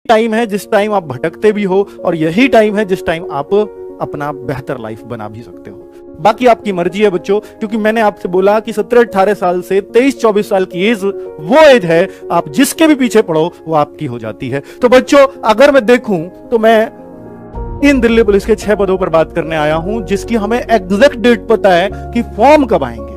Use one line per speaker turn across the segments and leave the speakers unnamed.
Time है जिस time आप भटकते भी हो, और यही टाइम है जिस टाइम आप अपना बेहतर लाइफ बना भी सकते हो। बाकी आपकी मर्जी है बच्चों, क्योंकि मैंने आपसे बोला कि 17-18 साल से 23-24 साल की एज वो एज है, आप जिसके भी पीछे पड़ो वो आपकी हो जाती है। तो बच्चों, अगर मैं देखूं तो मैं इन दिल्ली पुलिस के 6 पदों पर बात करने आया हूं, जिसकी हमें एग्जैक्ट डेट पता है कि फॉर्म कब आएंगे,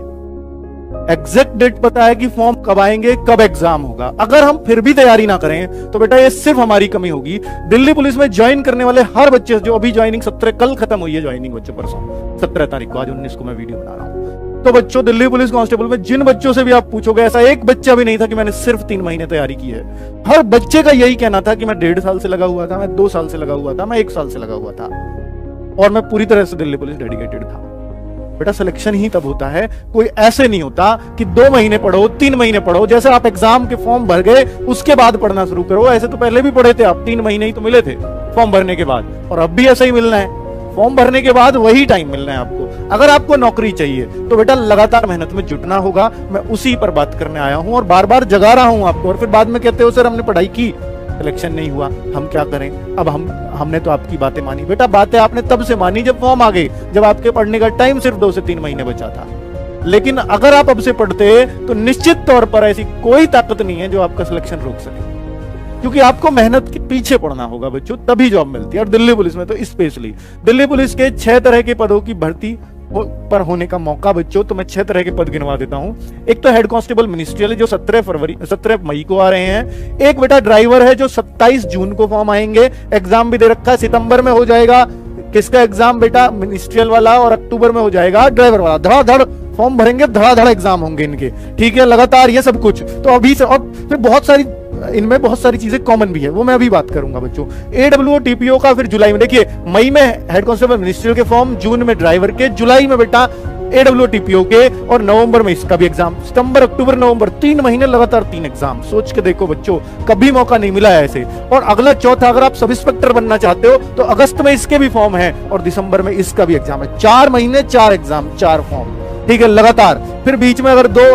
एग्जैक्ट डेट पता है कि फॉर्म कब आएंगे, कब एग्जाम होगा। अगर हम फिर भी तैयारी ना करें तो बेटा ये सिर्फ हमारी कमी होगी। दिल्ली पुलिस में ज्वाइन करने वाले हर बच्चे, जो अभी ज्वाइनिंग 17 कल खत्म हुई है ज्वाइनिंग बच्चों, परसों 17 तारीख को, आज 19 को मैं वीडियो बना रहा हूं। तो बच्चों, दिल्ली पुलिस कांस्टेबल में जिन बच्चों से भी आप पूछोगे, ऐसा एक बच्चा भी नहीं था कि मैंने सिर्फ 3 महीने तैयारी की है। हर बच्चे का यही कहना था कि मैं 1.5 साल से लगा हुआ था, मैं 2 साल से लगा हुआ था, मैं 1 साल से लगा हुआ था, और मैं पूरी तरह से दिल्ली पुलिस डेडिकेटेड था। बेटा सिलेक्शन ही तब होता है, कोई ऐसे नहीं होता कि 2 महीने पढ़ो, 3 महीने पढ़ो। जैसे आप एग्जाम के फॉर्म भर गए उसके बाद पढ़ना शुरू करो, ऐसे तो पहले भी पढ़े थे आप, 3 महीने ही तो मिले थे फॉर्म भरने के बाद, और अब भी ऐसा ही मिलना है। फॉर्म भरने के बाद वही टाइम मिलना है आपको। अगर आपको नौकरी चाहिए तो बेटा लगातार मेहनत में जुटना होगा। मैं उसी पर बात करने आया हूं और बार बार जगा रहा हूं आपको, और फिर बाद में कहते हो सर हमने पढ़ाई की, सिलेक्शन नहीं हुआ, हम क्या करें। अब हमने तो आपकी बातें मानी। बेटा बातें आपने तब से मानी जब फॉर्म आ गए, जब आपके पढ़ने का टाइम सिर्फ 2 से 3 महीने बचा था। लेकिन अगर आप अब से पढ़ते तो निश्चित तौर पर ऐसी कोई ताकत नहीं है जो आपका सिलेक्शन रोक सके, क्योंकि आपको मेहनत के पीछे पड़ना होगा बच्चों, तभी जॉब मिलती है। और दिल्ली पुलिस में तो स्पेशली दिल्ली पुलिस के 6 तरह के पदों की भर्ती पर होने का मौका बच्चों, तो मैं 6 तरह के पद गिनवा देता हूं। एक तो हेड कांस्टेबल मिनिस्ट्रियल, जो 17 मई को आ रहे हैं। एक बेटा ड्राइवर है, जो 27 जून को फॉर्म आएंगे, एग्जाम भी दे रखा है, सितंबर में हो जाएगा किसका एग्जाम बेटा, मिनिस्ट्रियल वाला, और अक्टूबर में हो जाएगा ड्राइवर वाला। धड़ाधड़ फॉर्म भरेंगे, धड़ाधड़ एग्जाम होंगे इनके, ठीक है, लगातार ये सब कुछ। तो अभी से, और फिर बहुत सारी इनमें बहुत सारी चीजें कॉमन भी है, वो मैं अभी बात करूंगा बच्चों। AWO TPO का फिर जुलाई में, देखिए मई में हेड कांस्टेबल मिनिस्ट्रियल के फॉर्म, जून में ड्राइवर के, जुलाई में बेटा AWO TPO के, और नवंबर में इसका भी एग्जाम। सितंबर, अक्टूबर, नवंबर, 3 महीने लगातार 3 एग्जाम। सोच के देखो बच्चों, कभी मौका नहीं मिला है ऐसे। और अगला चौथा, अगर आप सब इंस्पेक्टर बनना चाहते हो तो अगस्त में इसके भी फॉर्म है, और दिसंबर में इसका भी एग्जाम है। 4 महीने 4 एग्जाम, 4 फॉर्म, ठीक है, लगातार। फिर बीच में अगर 2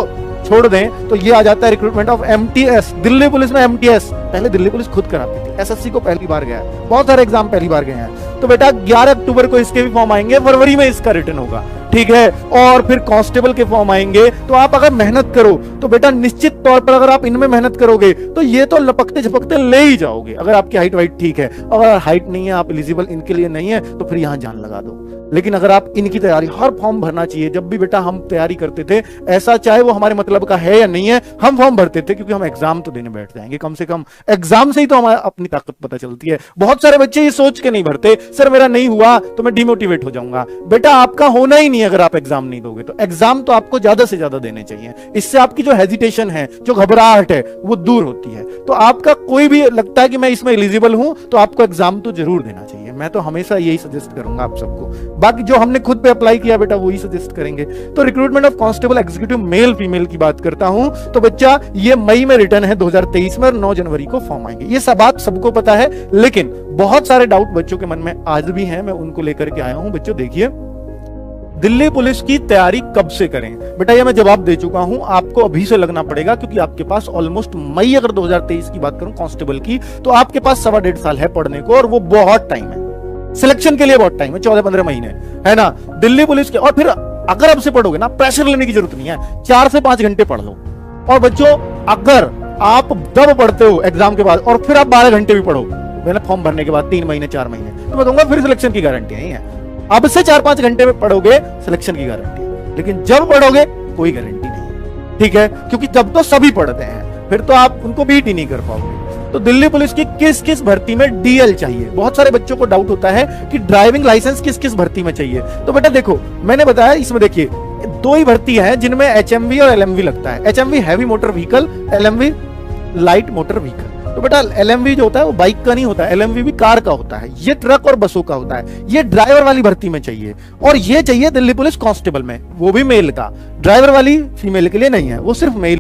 छोड़ दें तो ये आ जाता है recruitment of MTS। Delhi police में MTS पहले दिल्ली पुलिस खुद कराती थी, SSC को पहली बार गया है, बहुत सारे एग्जाम पहली बार गए हैं। तो बेटा 11 अक्टूबर को इसके भी फॉर्म आएंगे, फरवरी में इसका रिटर्न होगा, ठीक है। और फिर कांस्टेबल के फॉर्म आएंगे। तो आप अगर मेहनत करो तो बेटा निश्चित तौर पर अगर आप इनमें मेहनत करोगे तो ये तो लपकते झपकते ले ही जाओगे, अगर आपकी हाइट वाइट ठीक है। अगर हाइट नहीं है, आप एलिजिबल इनके लिए नहीं है, तो फिर यहां जान लगा दो। लेकिन अगर आप इनकी तैयारी, हर फॉर्म भरना चाहिए। जब भी बेटा हम तैयारी करते थे, ऐसा चाहे वो हमारे मतलब का है या नहीं है, हम फॉर्म भरते थे, क्योंकि हम एग्जाम तो देने बैठ जाएंगे। कम से कम एग्जाम से ही तो हमारा अपनी ताकत पता चलती है। बहुत सारे बच्चे ये सोच के नहीं भरते, सर मेरा नहीं हुआ तो मैं डिमोटिवेट हो जाऊंगा। बेटा आपका होना ही नहीं है अगर आप एग्जाम नहीं दोगे तो। एग्जाम तो आपको ज्यादा से ज्यादा देने चाहिए, इससे आपकी जो हेजिटेशन है, जो घबराहट है, वो दूर होती है। तो आपका कोई भी लगता है कि मैं इसमें एलिजिबल हूं, तो आपको एग्जाम तो जरूर देना चाहिए। मैं तो हमेशा यही सजेस्ट करूंगा आप सबको। बाकी जो हमने खुद पे अप्लाई किया बेटा वही सजेस्ट करेंगे। तो recruitment of constable executive male female की बात करता हूं, तो बच्चा ये मई में रिटर्न है 2023 में, और 9 जनवरी को फॉर्म आएंगे। ये सब बात सबको पता है, लेकिन बहुत सारे डाउट बच्चों के मन में आज भी हैं, मैं उनको लेकर के आया हूं। बच्चों देखिए, दिल्ली पुलिस की तैयारी कब से करें बेटा, ये मैं जवाब दे चुका हूं। आपको अभी से लगना पड़ेगा, क्योंकि आपके पास ऑलमोस्ट मई, अगर 2023 की बात करूं कांस्टेबल की, तो आपके पास 1.25 साल है पढ़ने को, और वो बहुत टाइम है। सिलेक्शन के लिए बहुत टाइम है, 14-15 महीने है ना दिल्ली पुलिस के। और फिर अगर अब से पढ़ोगे ना, प्रेशर लेने की जरूरत नहीं है, 4 से 5 घंटे पढ़ लो। और बच्चों अगर आप दब पढ़ते हो एग्जाम के बाद, और फिर आप 12 घंटे भी पढ़ो मैंने फॉर्म भरने के बाद, 3 महीने 4 महीने, तो मैं कहूंगा फिर सिलेक्शन की गारंटी नहीं है। अब से 4-5 घंटे में पढ़ोगे, सिलेक्शन की गारंटी है। लेकिन जब पढ़ोगे कोई गारंटी नहीं, ठीक है, क्योंकि जब तो सभी पढ़ते हैं, फिर तो आप उनको बीट ही नहीं कर पाओगे। तो दिल्ली पुलिस की किस किस भर्ती में DL चाहिए, बहुत सारे बच्चों को डाउट होता है कि ड्राइविंग लाइसेंस किस किस भर्ती में चाहिए। तो बेटा देखो, मैंने बताया इसमें, देखिए 2 ही भर्ती है जिनमें HMV और LMV लगता है। HMV heavy motor vehicle, LMV light motor vehicle. तो बेटा LMV जो होता है वो बाइक का नहीं होता है, LMV भी कार का होता है, ये ट्रक और बसों का होता है। ये ड्राइवर वाली भर्ती में चाहिए, और ये चाहिए दिल्ली पुलिस कांस्टेबल में, वो भी मेल का। ड्राइवर वाली फीमेल के लिए नहीं है, वो सिर्फ मेल